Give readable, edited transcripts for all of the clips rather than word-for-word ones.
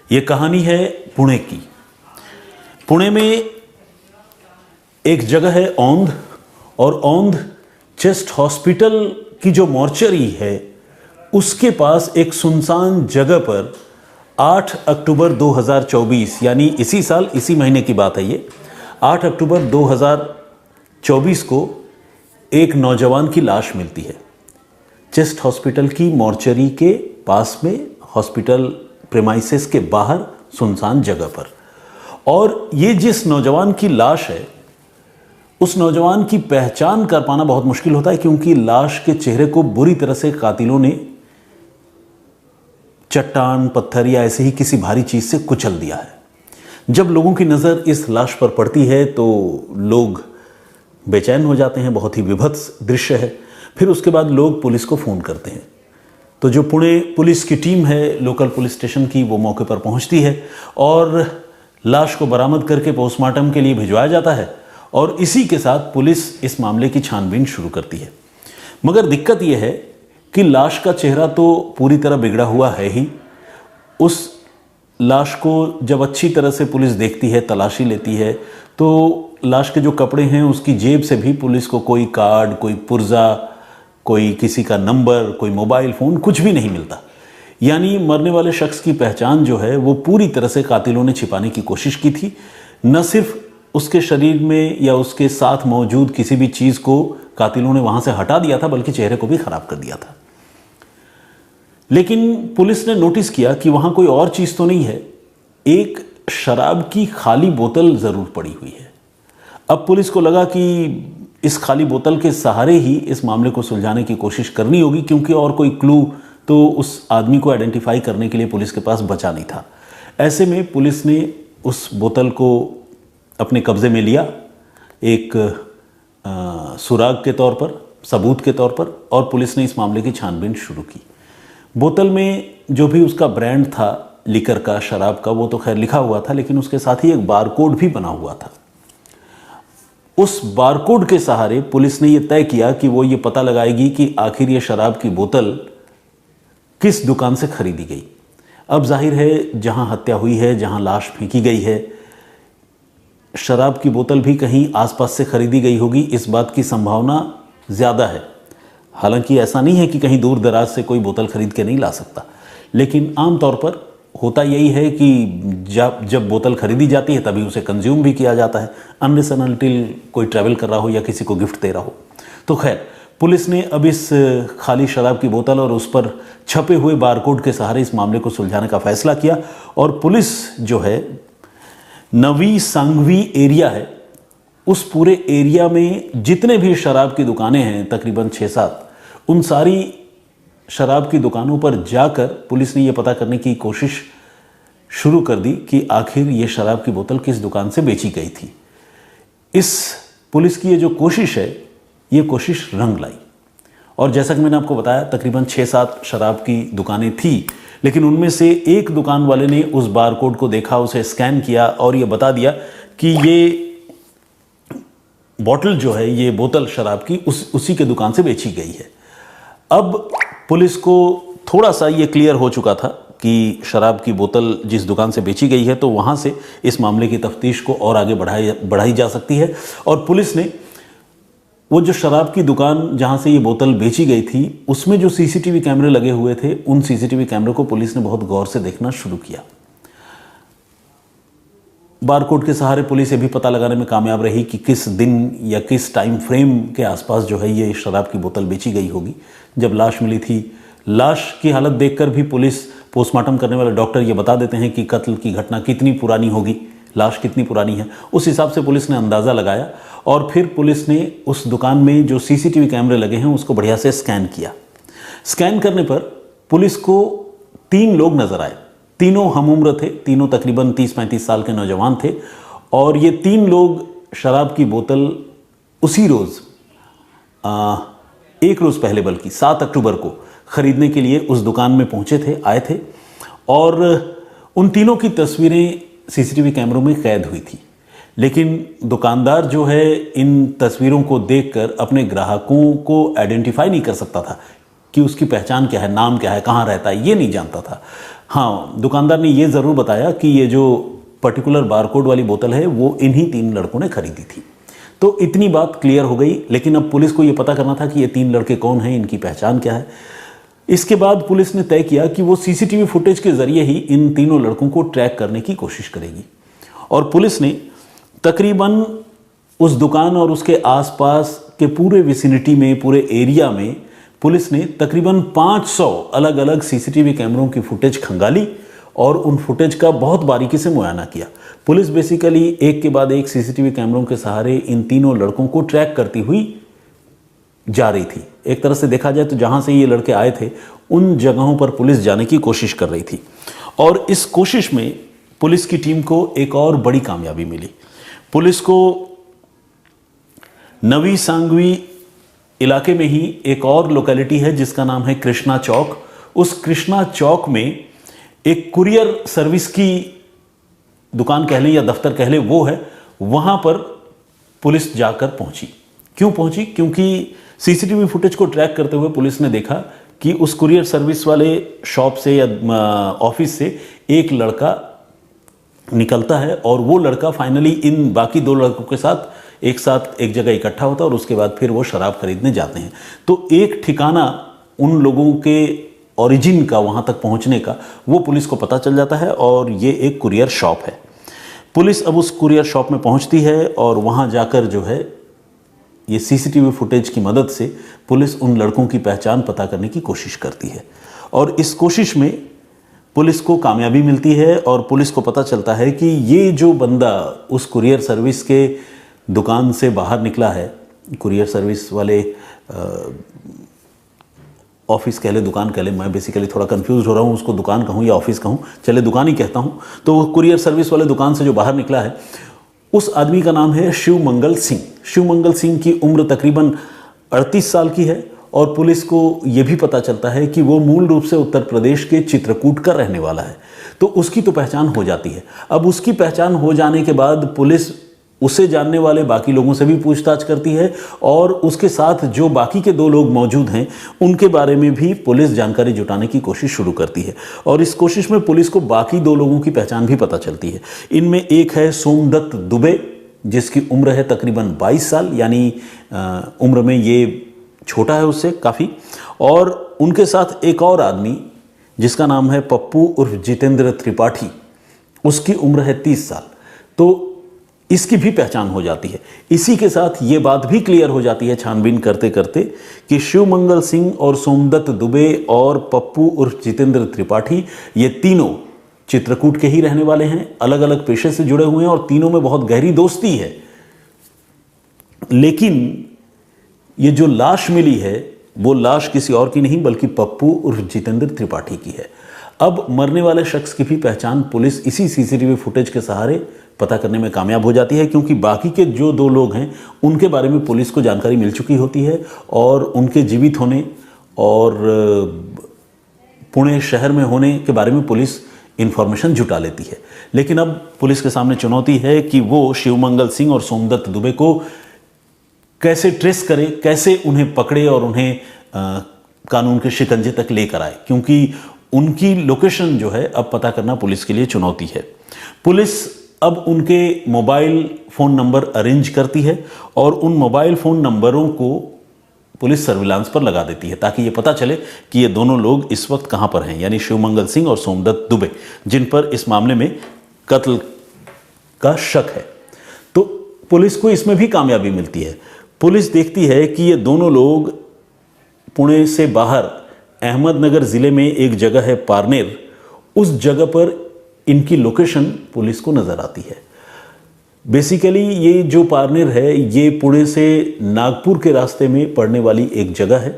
ये कहानी है पुणे की। पुणे में एक जगह है औंध, और औंध चेस्ट हॉस्पिटल की जो मॉर्चरी है उसके पास एक सुनसान जगह पर 8 अक्टूबर 2024 यानी इसी साल इसी महीने की बात है ये, 8 अक्टूबर 2024 को एक नौजवान की लाश मिलती है चेस्ट हॉस्पिटल की मॉर्चरी के पास में, हॉस्पिटल प्रेमाइसेस के बाहर सुनसान जगह पर। और ये जिस नौजवान की लाश है उस नौजवान की पहचान कर पाना बहुत मुश्किल होता है, क्योंकि लाश के चेहरे को बुरी तरह से कातिलों ने चट्टान, पत्थर या ऐसे ही किसी भारी चीज से कुचल दिया है। जब लोगों की नजर इस लाश पर पड़ती है तो लोग बेचैन हो जाते हैं, बहुत ही विभत्स दृश्य है। फिर उसके बाद लोग पुलिस को फोन करते हैं, तो जो पुणे पुलिस की टीम है लोकल पुलिस स्टेशन की, वो मौके पर पहुंचती है और लाश को बरामद करके पोस्टमार्टम के लिए भिजवाया जाता है। और इसी के साथ पुलिस इस मामले की छानबीन शुरू करती है। मगर दिक्कत यह है कि लाश का चेहरा तो पूरी तरह बिगड़ा हुआ है ही। उस लाश को जब अच्छी तरह से पुलिस देखती है, तलाशी लेती है, तो लाश के जो कपड़े हैं उसकी जेब से भी पुलिस को कोई कार्ड, कोई पुर्जा, कोई किसी का नंबर, कोई मोबाइल फ़ोन, कुछ भी नहीं मिलता। यानी मरने वाले शख्स की पहचान जो है वो पूरी तरह से कातिलों ने छिपाने की कोशिश की थी। न सिर्फ उसके शरीर में या उसके साथ मौजूद किसी भी चीज़ को कातिलों ने वहाँ से हटा दिया था, बल्कि चेहरे को भी ख़राब कर दिया था। लेकिन पुलिस ने नोटिस किया कि वहाँ कोई और चीज़ तो नहीं है, एक शराब की खाली बोतल ज़रूर पड़ी हुई है। अब पुलिस को लगा कि इस खाली बोतल के सहारे ही इस मामले को सुलझाने की कोशिश करनी होगी, क्योंकि और कोई क्लू तो उस आदमी को आइडेंटिफाई करने के लिए पुलिस के पास बचा नहीं था। ऐसे में पुलिस ने उस बोतल को अपने कब्जे में लिया, एक सुराग के तौर पर, सबूत के तौर पर, और पुलिस ने इस मामले की छानबीन शुरू की। बोतल में जो भी उसका ब्रांड था लिकर का, शराब का, वो तो खैर लिखा हुआ था, लेकिन उसके साथ ही एक बारकोड भी बना हुआ था। उस बारकोड के सहारे पुलिस ने यह तय किया कि वो ये पता लगाएगी कि आखिर ये शराब की बोतल किस दुकान से खरीदी गई। अब जाहिर है जहां हत्या हुई है, जहां लाश फेंकी गई है, शराब की बोतल भी कहीं आसपास से खरीदी गई होगी, इस बात की संभावना ज़्यादा है। हालांकि ऐसा नहीं है कि कहीं दूर दराज से कोई बोतल खरीद के नहीं ला सकता, लेकिन आमतौर पर होता यही है कि जब बोतल खरीदी जाती है तभी उसे कंज्यूम भी किया जाता है, अनलेस एंड अनटिल कोई ट्रैवल कर रहा हो या किसी को गिफ्ट दे रहा हो। तो खैर, पुलिस ने अब इस खाली शराब की बोतल और उस पर छपे हुए बारकोड के सहारे इस मामले को सुलझाने का फैसला किया। और पुलिस जो है, नवी सांगवी एरिया है, उस पूरे एरिया में जितने भी शराब की दुकानें हैं, तकरीबन 6-7, उन सारी शराब की दुकानों पर जाकर पुलिस ने यह पता करने की कोशिश शुरू कर दी कि आखिर ये शराब की बोतल किस दुकान से बेची गई थी। इस पुलिस की ये जो कोशिश है, ये कोशिश रंग लाई। और जैसा कि मैंने आपको बताया, तकरीबन 6-7 शराब की दुकानें थी, लेकिन उनमें से एक दुकान वाले ने उस बारकोड को देखा, उसे स्कैन किया और ये बता दिया कि ये बॉटल जो है, ये बोतल शराब की उसी के दुकान से बेची गई है। अब पुलिस को थोड़ा सा ये क्लियर हो चुका था कि शराब की बोतल जिस दुकान से बेची गई है, तो वहाँ से इस मामले की तफ्तीश को और आगे बढ़ाई जा सकती है। और पुलिस ने वो जो शराब की दुकान जहाँ से ये बोतल बेची गई थी, उसमें जो सीसीटीवी कैमरे लगे हुए थे, उन सीसीटीवी कैमरे को पुलिस ने बहुत गौर से देखना शुरू किया। बारकोड के सहारे पुलिस ये भी पता लगाने में कामयाब रही कि किस दिन या किस टाइम फ्रेम के आसपास जो है ये शराब की बोतल बेची गई होगी। जब लाश मिली थी, लाश की हालत देखकर भी पुलिस, पोस्टमार्टम करने वाले डॉक्टर ये बता देते हैं कि कत्ल की घटना कितनी पुरानी होगी, लाश कितनी पुरानी है। उस हिसाब से पुलिस ने अंदाज़ा लगाया और फिर पुलिस ने उस दुकान में जो सीसीटीवी कैमरे लगे हैं उसको बढ़िया से स्कैन किया। स्कैन करने पर पुलिस को 3 लोग नजर आए। तीनों हम उम्र थे, तीनों तकरीबन 30-35 साल के नौजवान थे। और ये 3 लोग शराब की बोतल उसी रोज़, एक रोज़ पहले बल्कि 7 अक्टूबर को ख़रीदने के लिए उस दुकान में पहुंचे थे, आए थे। और उन तीनों की तस्वीरें सीसीटीवी कैमरों में कैद हुई थी। लेकिन दुकानदार जो है इन तस्वीरों को देखकर अपने ग्राहकों को आइडेंटिफाई नहीं कर सकता था कि उसकी पहचान क्या है, नाम क्या है, कहाँ रहता है, ये नहीं जानता था। हाँ, दुकानदार ने ये ज़रूर बताया कि ये जो पर्टिकुलर बारकोड वाली बोतल है वो इन्हीं 3 लड़कों ने खरीदी थी। तो इतनी बात क्लियर हो गई, लेकिन अब पुलिस को ये पता करना था कि ये 3 लड़के कौन हैं, इनकी पहचान क्या है। इसके बाद पुलिस ने तय किया कि वो सीसीटीवी फुटेज के जरिए ही इन तीनों लड़कों को ट्रैक करने की कोशिश करेगी। और पुलिस ने तकरीबन उस दुकान और उसके आसपास के पूरे विसिनिटी में, पूरे एरिया में पुलिस ने तकरीबन 500 अलग अलग सीसीटीवी कैमरों की फुटेज खंगाली और उन फुटेज का बहुत बारीकी से मुआयना किया। पुलिस बेसिकली एक के बाद एक सीसीटीवी कैमरों के सहारे इन तीनों लड़कों को ट्रैक करती हुई जा रही थी। एक तरह से देखा जाए तो जहां से ये लड़के आए थे उन जगहों पर पुलिस जाने की कोशिश कर रही थी। और इस कोशिश में पुलिस की टीम को एक और बड़ी कामयाबी मिली। पुलिस को नवी सांगवी इलाके में ही एक और लोकेलिटी है जिसका नाम है कृष्णा चौक। उस कृष्णा चौक में एक कुरियर सर्विस की दुकान कह लें या दफ्तर कह लें वो है, वहां पर पुलिस जाकर पहुंची। क्यों पहुंची? क्योंकि सीसीटीवी फुटेज को ट्रैक करते हुए पुलिस ने देखा कि उस कुरियर सर्विस वाले शॉप से या ऑफिस से एक लड़का निकलता है और वो लड़का फाइनली इन बाकी 2 लड़कों के साथ एक जगह इकट्ठा होता है और उसके बाद फिर वो शराब खरीदने जाते हैं। तो एक ठिकाना उन लोगों के ओरिजिन का, वहाँ तक पहुँचने का, वो पुलिस को पता चल जाता है और ये एक कुरियर शॉप है। पुलिस अब उस कुरियर शॉप में पहुँचती है और वहाँ जाकर जो है ये सीसीटीवी फुटेज की मदद से पुलिस उन लड़कों की पहचान पता करने की कोशिश करती है। और इस कोशिश में पुलिस को कामयाबी मिलती है और पुलिस को पता चलता है कि ये जो बंदा उस कुरियर सर्विस के दुकान से बाहर निकला है, कुरियर सर्विस वाले ऑफिस कह ले, दुकान कह ले, मैं बेसिकली थोड़ा कंफ्यूज हो रहा हूँ, उसको दुकान कहूँ या ऑफिस कहूँ, चले दुकान ही कहता हूँ। तो वो कुरियर सर्विस वाले दुकान से जो बाहर निकला है उस आदमी का नाम है शिवमंगल सिंह। शिवमंगल सिंह की उम्र तकरीबन 38 साल की है और पुलिस को यह भी पता चलता है कि वो मूल रूप से उत्तर प्रदेश के चित्रकूट का रहने वाला है। तो उसकी तो पहचान हो जाती है। अब उसकी पहचान हो जाने के बाद पुलिस उसे जानने वाले बाकी लोगों से भी पूछताछ करती है और उसके साथ जो बाकी के 2 लोग मौजूद हैं उनके बारे में भी पुलिस जानकारी जुटाने की कोशिश शुरू करती है। और इस कोशिश में पुलिस को बाकी 2 लोगों की पहचान भी पता चलती है। इनमें एक है सोमदत्त दुबे, जिसकी उम्र है तकरीबन 22 साल, यानी उम्र में ये छोटा है उससे काफ़ी। और उनके साथ एक और आदमी जिसका नाम है पप्पू उर्फ जितेंद्र त्रिपाठी, उसकी उम्र है 30 साल। तो इसकी भी पहचान हो जाती है। इसी के साथ ये बात भी क्लियर हो जाती है छानबीन करते करते कि शिवमंगल सिंह और सोमदत्त दुबे और पप्पू उर्फ जितेंद्र त्रिपाठी ये तीनों चित्रकूट के ही रहने वाले हैं, अलग अलग पेशे से जुड़े हुए हैं और तीनों में बहुत गहरी दोस्ती है। लेकिन ये जो लाश मिली है वो लाश किसी और की नहीं बल्कि पप्पू उर्फ जितेंद्र त्रिपाठी की है। अब मरने वाले शख्स की भी पहचान पुलिस इसी सीसीटीवी फुटेज के सहारे पता करने में कामयाब हो जाती है, क्योंकि बाकी के जो 2 लोग हैं उनके बारे में पुलिस को जानकारी मिल चुकी होती है और उनके जीवित होने और पुणे शहर में होने के बारे में पुलिस इंफॉर्मेशन जुटा लेती है। लेकिन अब पुलिस के सामने चुनौती है कि वो शिवमंगल सिंह और सोमदत्त दुबे को कैसे ट्रेस करे, कैसे उन्हें पकड़े और उन्हें कानून के शिकंजे तक लेकर आए, क्योंकि उनकी लोकेशन जो है अब पता करना पुलिस के लिए चुनौती है। पुलिस अब उनके मोबाइल फ़ोन नंबर अरेंज करती है और उन मोबाइल फ़ोन नंबरों को पुलिस सर्विलांस पर लगा देती है ताकि ये पता चले कि ये दोनों लोग इस वक्त कहाँ पर हैं, यानी शिवमंगल सिंह और सोमदत्त दुबे, जिन पर इस मामले में कत्ल का शक है। तो पुलिस को इसमें भी कामयाबी मिलती है। पुलिस देखती है कि ये दोनों लोग पुणे से बाहर अहमदनगर ज़िले में एक जगह है पारनेर, उस जगह पर इनकी लोकेशन पुलिस को नज़र आती है। बेसिकली ये जो पारनेर है ये पुणे से नागपुर के रास्ते में पड़ने वाली एक जगह है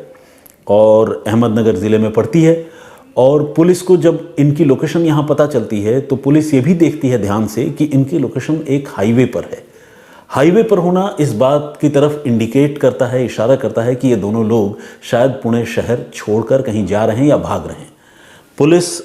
और अहमदनगर ज़िले में पड़ती है। और पुलिस को जब इनकी लोकेशन यहाँ पता चलती है तो पुलिस ये भी देखती है ध्यान से कि इनकी लोकेशन एक हाईवे पर है। हाईवे पर होना इस बात की तरफ इंडिकेट करता है, इशारा करता है कि ये दोनों लोग शायद पुणे शहर छोड़कर कहीं जा रहे हैं या भाग रहे हैं। पुलिस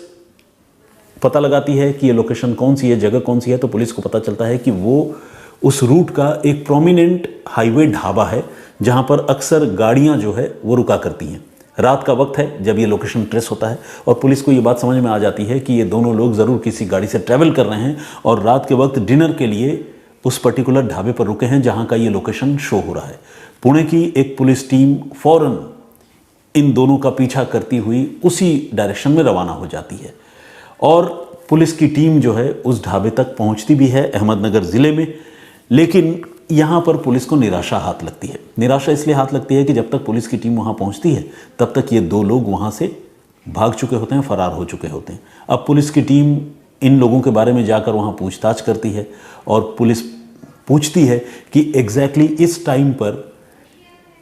पता लगाती है कि ये लोकेशन कौन सी है, जगह कौन सी है। तो पुलिस को पता चलता है कि वो उस रूट का एक प्रोमिनेंट हाईवे ढाबा है जहाँ पर अक्सर गाड़ियाँ जो है वो रुका करती हैं। रात का वक्त है जब ये लोकेशन ट्रेस होता है और पुलिस को ये बात समझ में आ जाती है कि ये दोनों लोग ज़रूर किसी गाड़ी से ट्रैवल कर रहे हैं और रात के वक्त डिनर के लिए उस पर्टिकुलर ढाबे पर रुके हैं जहां का ये लोकेशन शो हो रहा है। पुणे की एक पुलिस टीम फौरन इन दोनों का पीछा करती हुई उसी डायरेक्शन में रवाना हो जाती है और पुलिस की टीम जो है उस ढाबे तक पहुंचती भी है अहमदनगर ज़िले में। लेकिन यहाँ पर पुलिस को निराशा हाथ लगती है। निराशा इसलिए हाथ लगती है कि जब तक पुलिस की टीम वहाँ पहुँचती है तब तक ये दो लोग वहाँ से भाग चुके होते हैं, फरार हो चुके होते हैं। अब पुलिस की टीम इन लोगों के बारे में जाकर वहाँ पूछताछ करती है और पुलिस पूछती है कि एग्जैक्टली इस टाइम पर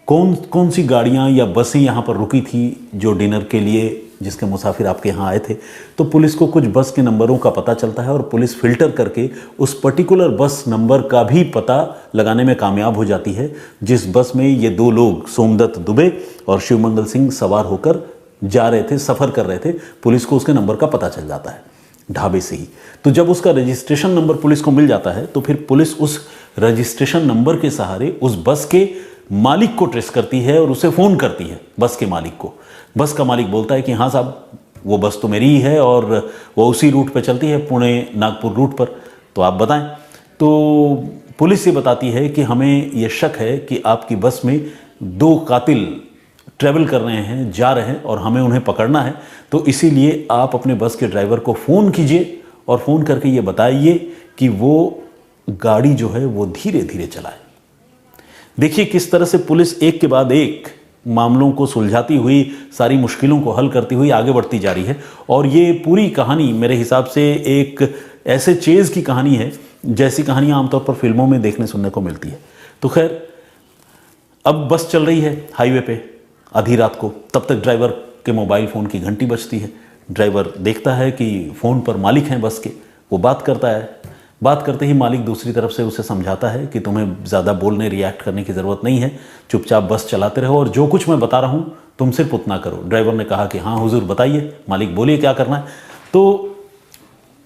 कौन कौन सी गाड़ियाँ या बसें यहाँ पर रुकी थी जो डिनर के लिए जिसके मुसाफिर आपके यहाँ आए थे। तो पुलिस को कुछ बस के नंबरों का पता चलता है और पुलिस फिल्टर करके उस पर्टिकुलर बस नंबर का भी पता लगाने में कामयाब हो जाती है जिस बस में ये दो लोग सोमदत्त दुबे और शिवमंगल सिंह सवार होकर जा रहे थे, सफ़र कर रहे थे। पुलिस को उसके नंबर का पता चल जाता है ढाबे से ही। तो जब उसका रजिस्ट्रेशन नंबर पुलिस को मिल जाता है तो फिर पुलिस उस रजिस्ट्रेशन नंबर के सहारे उस बस के मालिक को ट्रेस करती है और उसे फ़ोन करती है बस के मालिक को। बस का मालिक बोलता है कि हाँ साहब, वो बस तो मेरी ही है और वो उसी रूट पर चलती है, पुणे नागपुर रूट पर, तो आप बताएं। तो पुलिस ये बताती है कि हमें ये शक है कि आपकी बस में दो कातिल ट्रैवल कर रहे हैं, जा रहे हैं और हमें उन्हें पकड़ना है। तो इसीलिए आप अपने बस के ड्राइवर को फ़ोन कीजिए और फ़ोन करके ये बताइए कि वो गाड़ी जो है वो धीरे धीरे चलाए। देखिए किस तरह से पुलिस एक के बाद एक मामलों को सुलझाती हुई, सारी मुश्किलों को हल करती हुई आगे बढ़ती जा रही है। और ये पूरी कहानी मेरे हिसाब से एक ऐसे चेज़ की कहानी है जैसी कहानियाँ आमतौर पर फिल्मों में देखने सुनने को मिलती है। तो खैर, अब बस चल रही है हाईवे पे आधी रात को, तब तक ड्राइवर के मोबाइल फ़ोन की घंटी बजती है। ड्राइवर देखता है कि फ़ोन पर मालिक हैं बस के, वो बात करता है। बात करते ही मालिक दूसरी तरफ से उसे समझाता है कि तुम्हें ज़्यादा बोलने रिएक्ट करने की ज़रूरत नहीं है, चुपचाप बस चलाते रहो और जो कुछ मैं बता रहा हूँ तुम सिर्फ उतना करो। ड्राइवर ने कहा कि हाँ हुजूर बताइए, मालिक बोलिए क्या करना है। तो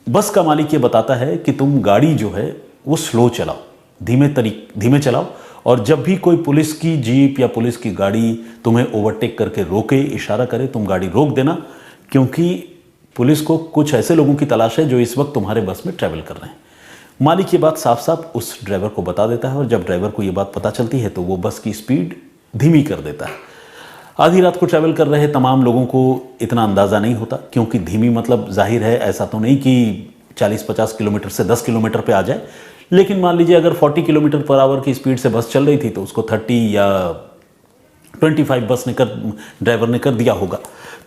बस का मालिक ये बताता है कि तुम गाड़ी जो है वो स्लो चलाओ, धीमे चलाओ और जब भी कोई पुलिस की जीप या पुलिस की गाड़ी तुम्हें ओवरटेक करके रोके, इशारा करे, तुम गाड़ी रोक देना, क्योंकि पुलिस को कुछ ऐसे लोगों की तलाश है जो इस वक्त तुम्हारे बस में ट्रैवल कर रहे हैं। मालिक ये बात साफ साफ उस ड्राइवर को बता देता है और जब ड्राइवर को ये बात पता चलती है तो वो बस की स्पीड धीमी कर देता है। आधी रात को ट्रैवल कर रहे तमाम लोगों को इतना अंदाज़ा नहीं होता, क्योंकि धीमी मतलब जाहिर है ऐसा तो नहीं कि 40-50 किलोमीटर से 10 किलोमीटर पे आ जाए, लेकिन मान लीजिए अगर 40 किलोमीटर पर आवर की स्पीड से बस चल रही थी तो उसको 30 या 25 ड्राइवर ने कर दिया होगा।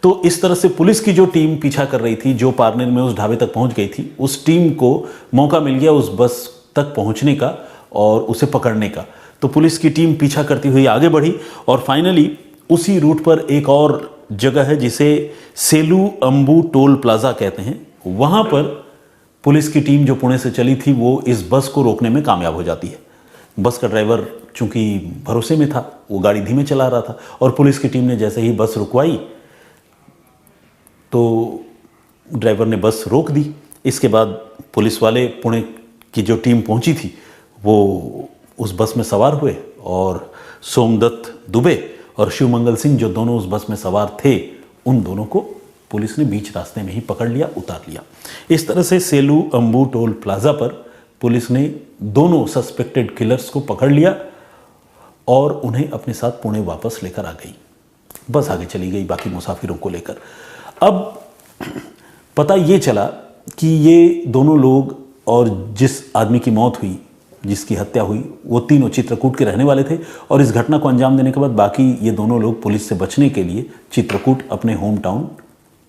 तो इस तरह से पुलिस की जो टीम पीछा कर रही थी, जो पार्नेर में उस ढाबे तक पहुंच गई थी, उस टीम को मौका मिल गया उस बस तक पहुंचने का और उसे पकड़ने का। तो पुलिस की टीम पीछा करती हुई आगे बढ़ी और फाइनली उसी रूट पर एक और जगह है जिसे सेलू अंबू टोल प्लाजा कहते हैं, वहाँ पर पुलिस की टीम जो पुणे से चली थी वो इस बस को रोकने में कामयाब हो जाती है। बस का ड्राइवर चूंकि भरोसे में था, वो गाड़ी धीमे चला रहा था और पुलिस की टीम ने जैसे ही बस रुकवाई तो ड्राइवर ने बस रोक दी। इसके बाद पुलिस वाले, पुणे की जो टीम पहुंची थी, वो उस बस में सवार हुए और सोमदत्त दुबे और शिवमंगल सिंह जो दोनों उस बस में सवार थे, उन दोनों को पुलिस ने बीच रास्ते में ही पकड़ लिया, उतार लिया। इस तरह से सेलू अंबू टोल प्लाजा पर पुलिस ने दोनों सस्पेक्टेड किलर्स को पकड़ लिया और उन्हें अपने साथ पुणे वापस लेकर आ गई। बस आगे चली गई बाकी मुसाफिरों को लेकर। अब पता ये चला कि ये दोनों लोग और जिस आदमी की मौत हुई, जिसकी हत्या हुई, वो तीनों चित्रकूट के रहने वाले थे और इस घटना को अंजाम देने के बाद बाकी ये दोनों लोग पुलिस से बचने के लिए चित्रकूट अपने होम टाउन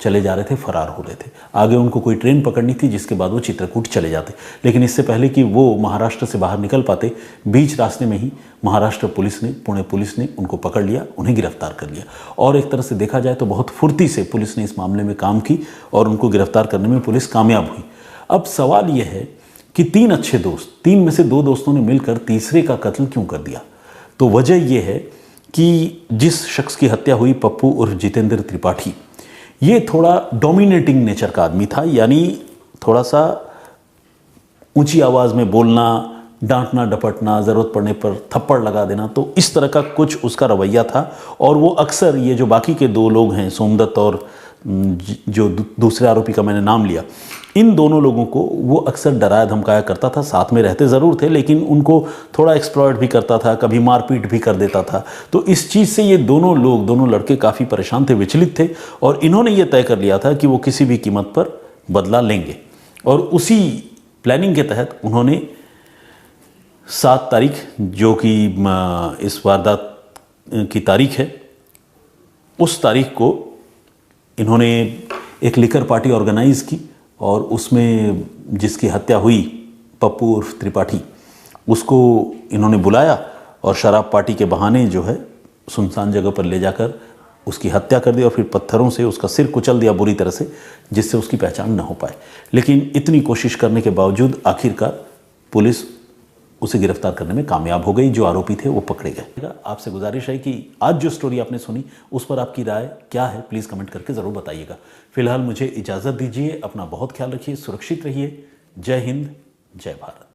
चले जा रहे थे, फरार हो रहे थे। आगे उनको कोई ट्रेन पकड़नी थी जिसके बाद वो चित्रकूट चले जाते, लेकिन इससे पहले कि वो महाराष्ट्र से बाहर निकल पाते, बीच रास्ते में ही महाराष्ट्र पुलिस ने, पुणे पुलिस ने उनको पकड़ लिया, उन्हें गिरफ्तार कर लिया। और एक तरह से देखा जाए तो बहुत फुर्ती से पुलिस ने इस मामले में काम की और उनको गिरफ्तार करने में पुलिस कामयाब हुई। अब सवाल यह है कि तीन अच्छे दोस्त, तीन में से दो दोस्तों ने मिलकर तीसरे का कत्ल क्यों कर दिया? तो वजह यह है कि जिस शख्स की हत्या हुई, पप्पू उर्फ जितेंद्र त्रिपाठी, ये थोड़ा डोमिनेटिंग नेचर का आदमी था, यानी थोड़ा सा ऊंची आवाज़ में बोलना, डांटना डपटना, ज़रूरत पड़ने पर थप्पड़ लगा देना, तो इस तरह का कुछ उसका रवैया था। और वो अक्सर ये जो बाकी के दो लोग हैं, सोमदत्त और जो दूसरे आरोपी का मैंने नाम लिया, इन दोनों लोगों को वो अक्सर डराया धमकाया करता था। साथ में रहते ज़रूर थे लेकिन उनको थोड़ा एक्सप्लॉइट भी करता था, कभी मारपीट भी कर देता था। तो इस चीज़ से ये दोनों लड़के काफ़ी परेशान थे, विचलित थे, और इन्होंने ये तय कर लिया था कि वो किसी भी कीमत पर बदला लेंगे। और उसी प्लानिंग के तहत उन्होंने 7 तारीख, जो कि इस वारदात की तारीख है, उस तारीख को इन्होंने एक लिकर पार्टी ऑर्गेनाइज़ की और उसमें जिसकी हत्या हुई, पप्पू उर्फ त्रिपाठी, उसको इन्होंने बुलाया और शराब पार्टी के बहाने जो है सुनसान जगह पर ले जाकर उसकी हत्या कर दी और फिर पत्थरों से उसका सिर कुचल दिया बुरी तरह से, जिससे उसकी पहचान न हो पाए। लेकिन इतनी कोशिश करने के बावजूद आखिरकार पुलिस उसे गिरफ्तार करने में कामयाब हो गई। जो आरोपी थे वो पकड़े गए। आपसे गुजारिश है कि आज जो स्टोरी आपने सुनी उस पर आपकी राय क्या है, प्लीज़ कमेंट करके ज़रूर बताइएगा। फिलहाल मुझे इजाज़त दीजिए, अपना बहुत ख्याल रखिए, सुरक्षित रहिए। जय हिंद, जय भारत।